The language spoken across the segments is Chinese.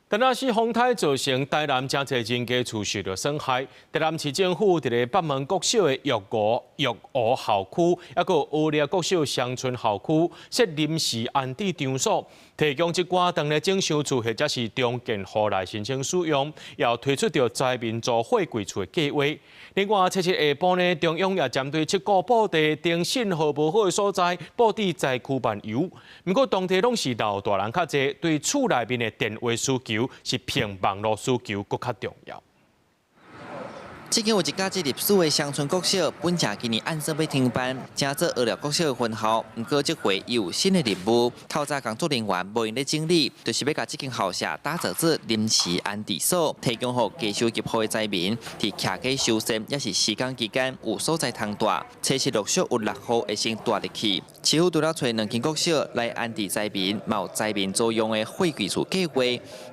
但那是风台造成台南真侪人家厝受到损害。台南市政府伫咧北门国小的玉湖校区，还有乌里国小乡村校区设临时安置场所，提供一寡当咧整修厝或者是中建户来申请使用，也推出着灾民租货柜厝的计划。另外，七下晡呢，中央也针对7个布地电信号无好的所在，布置灾区办游。不过，当地拢是老大人较侪，对厝内面的电话需求是比网络需求更较重要。这间有一家进入数的乡村国小，本正今年按说要停办，正做二寮国小的分校，不过这回又有新的任务。透早工作人员无用咧整理，就是要甲这间校舍打造做临时安置所，提供给加收入户的灾民，伫徛街修缮，也是施工期间有所在通住。初时陆续有6户会先住入去。市府除了找2间国小来安置灾民，嘛有灾民租用的货柜厝计划，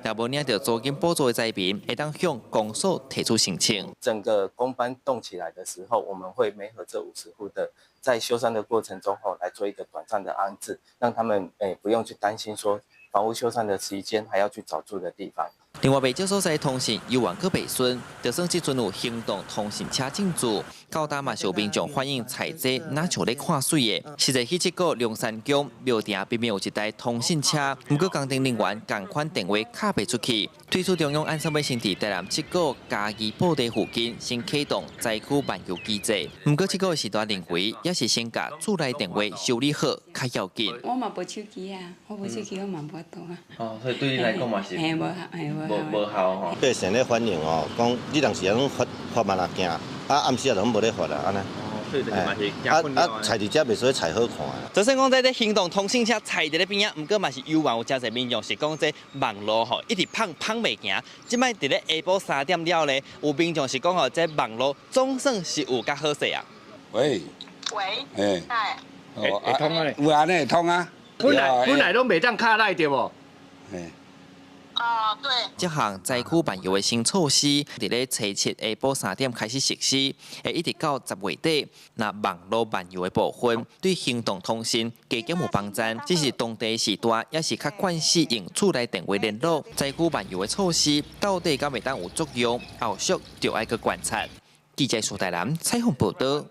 若无领到租金补助的灾民，会当向公所提出申请。整个公班动起来的时候，我们会媒合这50户的，在修缮的过程中来做一个短暂的安置，让他们不用去担心说房屋修缮的期间还要去找住的地方。另外，未少所在通讯又往个北顺，就算即阵有行动通讯车进驻，高达嘛，有民众反映采这哪像咧看水的。实在去这个龙山宫庙埕边边有一台通讯车，不过工程人员同款电话卡不出去。推出中央按说要先伫台南7个嘉义布地附近先启动灾区办游机制，不过这个时段认为也是先甲厝内电话修理好较要紧。我嘛无手机啊，我无手机我嘛无法度啊。哦，所以对你来讲嘛是无效吼。百姓咧反映哦，讲你当时拢发慢啊惊，暗时啊拢无咧发啦，安尼。所以就是嘛是真困扰。踩伫遮袂使踩好看啊。就算讲在行动通讯车踩伫咧边啊，不过嘛是有有真侪民众是讲这网络吼一直碰袂行。即摆伫咧下晡3点了咧，有民众是讲吼这网络总算是有较好势啊。喂，哎，会通啊？有安尼会通啊？本来拢袂当卡赖对无？对。这项灾区办游的新措施，伫咧初7下晡3点开始实施，会一直到10月底。那网络办游的部分，对行动通讯加减有帮助，只是当地时段也是较惯使用厝内电话联络。灾区办游的措施到底敢袂当有作用，后续就要去观察。记者苏台南采访报道。